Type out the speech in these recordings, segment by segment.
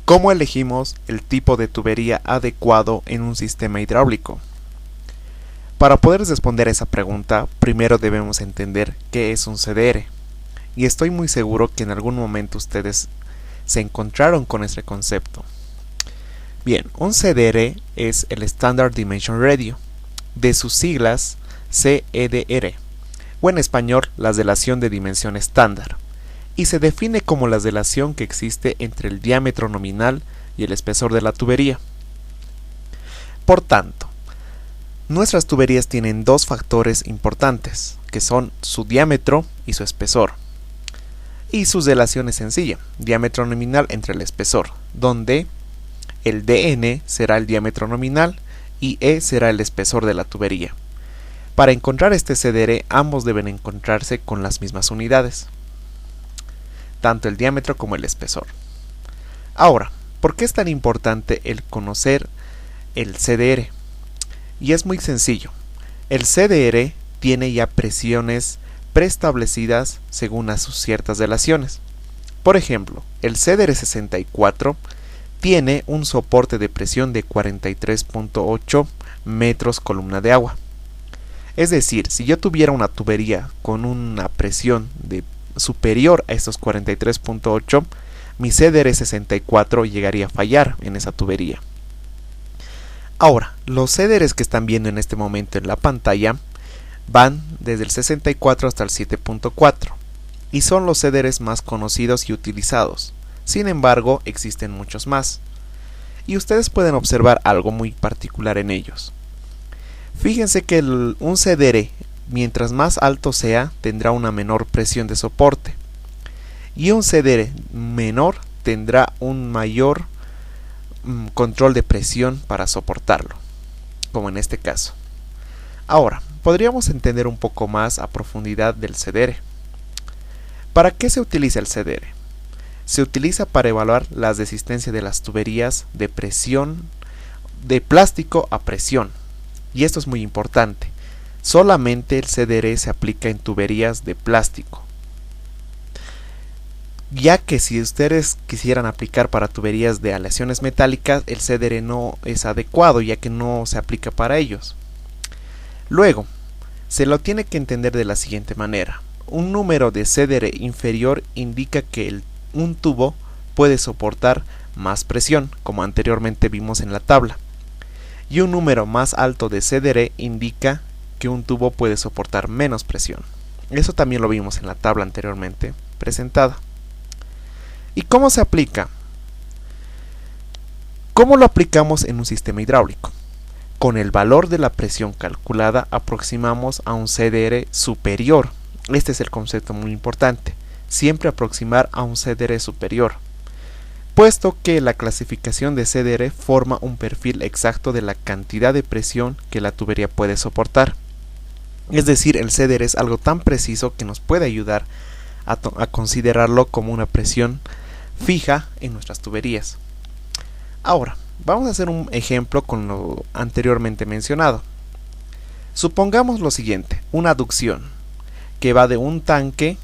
¿Cómo elegimos el tipo de tubería adecuado en un sistema hidráulico? Para poder responder a esa pregunta, primero debemos entender qué es un CDR. Y estoy muy seguro que en algún momento ustedes se encontraron con este concepto. Bien, un CDR es el Standard Dimension Radio, de sus siglas CEDR, o en español la relación de dimensión estándar, y se define como la relación que existe entre el diámetro nominal y el espesor de la tubería. Por tanto, nuestras tuberías tienen dos factores importantes, que son su diámetro y su espesor. Y su relación es sencilla, diámetro nominal entre el espesor, donde el dN será el diámetro nominal y E será el espesor de la tubería. Para encontrar este CDR, ambos deben encontrarse con las mismas unidades, tanto el diámetro como el espesor. Ahora, ¿por qué es tan importante el conocer el CDR? Y es muy sencillo. El CDR tiene ya presiones preestablecidas según a sus ciertas relaciones. Por ejemplo, el CDR 64 tiene un soporte de presión de 43.8 metros columna de agua. Es decir, si yo tuviera una tubería con una presión superior a estos 43.8, mi CDR 64 llegaría a fallar en esa tubería. Ahora, los CDRs que están viendo en este momento en la pantalla van desde el 64 hasta el 7.4 y son los CDRs más conocidos y utilizados. Sin embargo, existen muchos más y ustedes pueden observar algo muy particular en ellos. Fíjense que un CDR, mientras más alto sea, tendrá una menor presión de soporte y un CDR menor tendrá un mayor control de presión para soportarlo, como en este caso. Ahora, podríamos entender un poco más a profundidad del CDR. ¿Para qué se utiliza el CDR? Se utiliza para evaluar la resistencia de las tuberías de presión de plástico a presión, y esto es muy importante. Solamente el CDR se aplica en tuberías de plástico, ya que si ustedes quisieran aplicar para tuberías de aleaciones metálicas, el CDR no es adecuado, ya que no se aplica para ellos. Luego, se lo tiene que entender de la siguiente manera. Un número de CDR inferior indica que un tubo puede soportar más presión, como anteriormente vimos en la tabla, y un número más alto de CDR indica que un tubo puede soportar menos presión. Eso también lo vimos en la tabla anteriormente presentada. ¿Y cómo se aplica? ¿Cómo lo aplicamos en un sistema hidráulico? Con el valor de la presión calculada aproximamos a un CDR superior. Este es el concepto muy importante. Siempre aproximar a un CDR superior, puesto que la clasificación de CDR forma un perfil exacto de la cantidad de presión que la tubería puede soportar. Es decir, el CDR es algo tan preciso que nos puede ayudar a considerarlo como una presión fija en nuestras tuberías. Ahora, vamos a hacer un ejemplo con lo anteriormente mencionado. Supongamos lo siguiente, una aducción que va de un tanque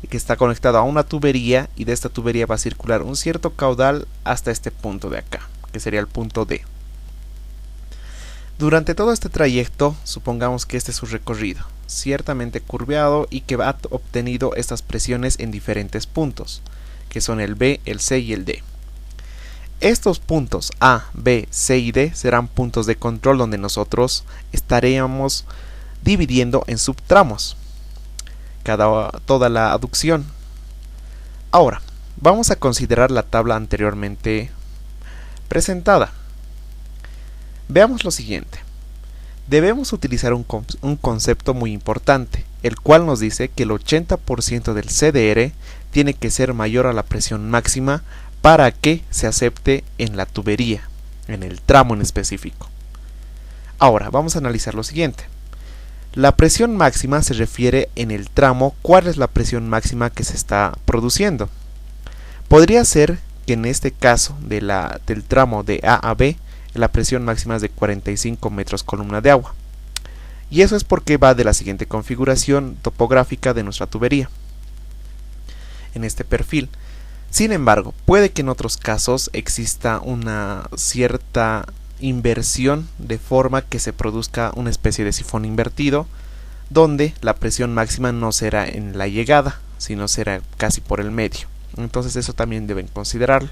que está conectado a una tubería, y de esta tubería va a circular un cierto caudal hasta este punto de acá, que sería el punto D. Durante todo este trayecto, supongamos que este es su recorrido, ciertamente curveado, y que ha obtenido estas presiones en diferentes puntos, que son el B, el C y el D. Estos puntos A, B, C y D serán puntos de control donde nosotros estaríamos dividiendo en subtramos toda la aducción. Ahora, vamos a considerar la tabla anteriormente presentada. Veamos lo siguiente. Debemos utilizar un concepto muy importante, el cual nos dice que el 80% del CDR tiene que ser mayor a la presión máxima para que se acepte en la tubería, en el tramo en específico. Ahora, vamos a analizar lo siguiente. La presión máxima se refiere en el tramo cuál es la presión máxima que se está produciendo. Podría ser que en este caso del tramo de A a B, la presión máxima es de 45 metros columna de agua. Y eso es porque va de la siguiente configuración topográfica de nuestra tubería. En este perfil Sin embargo, puede que en otros casos exista una cierta inversión de forma que se produzca una especie de sifón invertido, donde la presión máxima no será en la llegada, sino será casi por el medio. Entonces eso también deben considerarlo.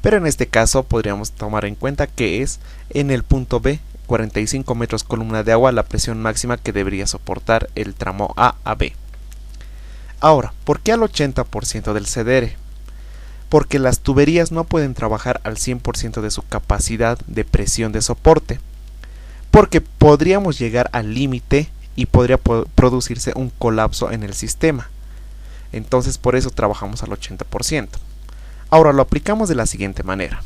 Pero en este caso podríamos tomar en cuenta que es en el punto B, 45 metros columna de agua, la presión máxima que debería soportar el tramo A a B. Ahora, ¿por qué al 80% del CDR? Porque las tuberías no pueden trabajar al 100% de su capacidad de presión de soporte, porque podríamos llegar al límite y podría producirse un colapso en el sistema. Entonces por eso trabajamos al 80%. Ahora lo aplicamos de la siguiente manera.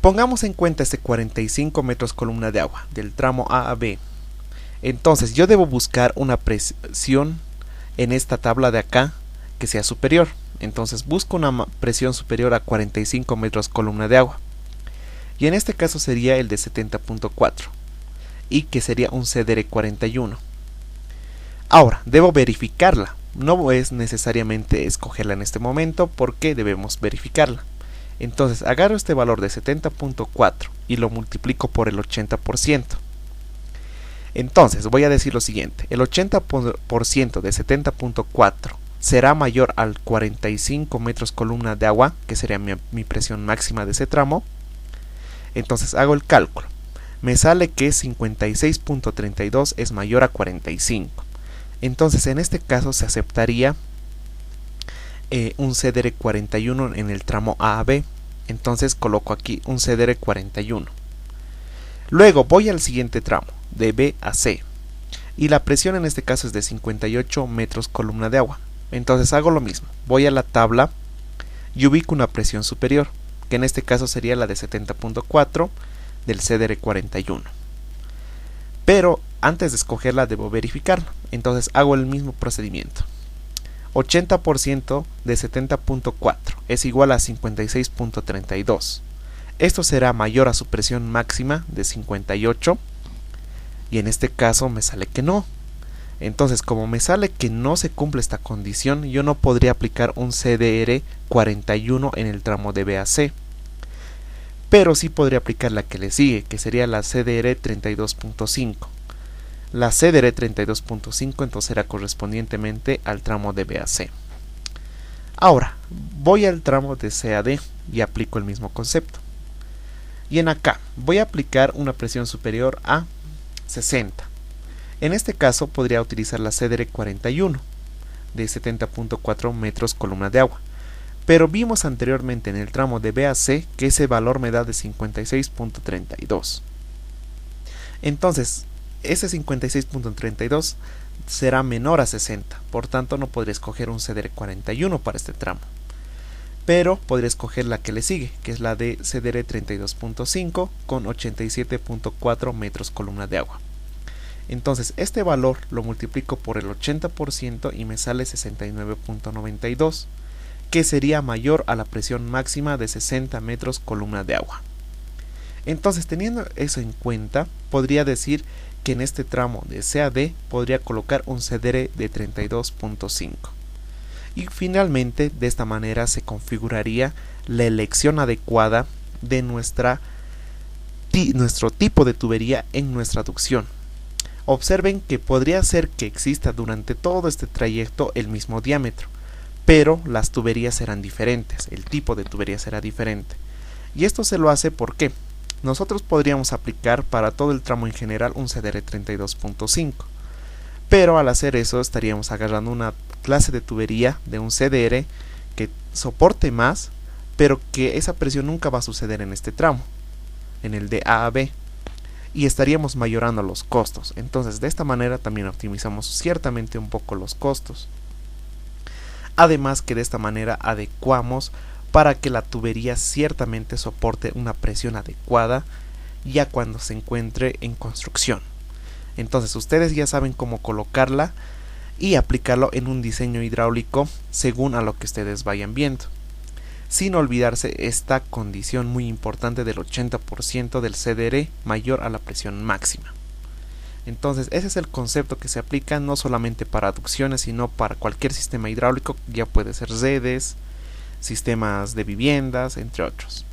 Pongamos en cuenta este 45 metros columna de agua del tramo A a B. Entonces yo debo buscar una presión en esta tabla de acá que sea superior. Entonces busco una presión superior a 45 metros columna de agua. Y en este caso sería el de 70.4 y que sería un CDR 41. Ahora debo verificarla. No es necesariamente escogerla en este momento porque debemos verificarla. Entonces agarro este valor de 70.4 y lo multiplico por el 80%. Entonces voy a decir lo siguiente: el 80% de 70.4 será mayor al 45 metros columna de agua, que sería mi presión máxima de ese tramo. Entonces hago el cálculo. Me sale que 56.32 es mayor a 45. Entonces en este caso se aceptaría un CDR 41 en el tramo A a B. Entonces coloco aquí un CDR 41. Luego voy al siguiente tramo, de B a C, y la presión en este caso es de 58 metros columna de agua. Entonces hago lo mismo, voy a la tabla y ubico una presión superior, que en este caso sería la de 70.4 del CDR 41. Pero antes de escogerla debo verificarla, entonces hago el mismo procedimiento. 80% de 70.4 es igual a 56.32. Esto será mayor a su presión máxima de 58 y en este caso me sale que no. Entonces, como me sale que no se cumple esta condición, yo no podría aplicar un CDR 41 en el tramo de B a C. Pero sí podría aplicar la que le sigue, que sería la CDR 32.5. La CDR 32.5 entonces será correspondientemente al tramo de B a C. Ahora, voy al tramo de C a D y aplico el mismo concepto. Y en acá, voy a aplicar una presión superior a 60. En este caso podría utilizar la CDR 41 de 70.4 metros columna de agua. Pero vimos anteriormente en el tramo de B a C que ese valor me da de 56.32. Entonces, ese 56.32 será menor a 60, por tanto no podré escoger un CDR 41 para este tramo. Pero podré escoger la que le sigue, que es la de CDR 32.5 con 87.4 metros columna de agua. Entonces este valor lo multiplico por el 80% y me sale 69.92, que sería mayor a la presión máxima de 60 metros columna de agua. Entonces, teniendo eso en cuenta, podría decir que en este tramo de C a D podría colocar un CDR de 32.5. Y finalmente, de esta manera se configuraría la elección adecuada de nuestro tipo de tubería en nuestra aducción. Observen que podría ser que exista durante todo este trayecto el mismo diámetro, pero las tuberías serán diferentes, el tipo de tubería será diferente. Y esto se lo hace porque nosotros podríamos aplicar para todo el tramo en general un CDR 32.5, pero al hacer eso estaríamos agarrando una clase de tubería de un CDR que soporte más, pero que esa presión nunca va a suceder en este tramo, en el de A a B, y estaríamos mayorando los costos. Entonces de esta manera también optimizamos ciertamente un poco los costos. Además que de esta manera adecuamos para que la tubería ciertamente soporte una presión adecuada ya cuando se encuentre en construcción. Entonces ustedes ya saben cómo colocarla y aplicarlo en un diseño hidráulico según a lo que ustedes vayan viendo, sin olvidarse esta condición muy importante del 80% del CDR mayor a la presión máxima. Entonces ese es el concepto que se aplica no solamente para aducciones, sino para cualquier sistema hidráulico, ya puede ser redes, sistemas de viviendas, entre otros.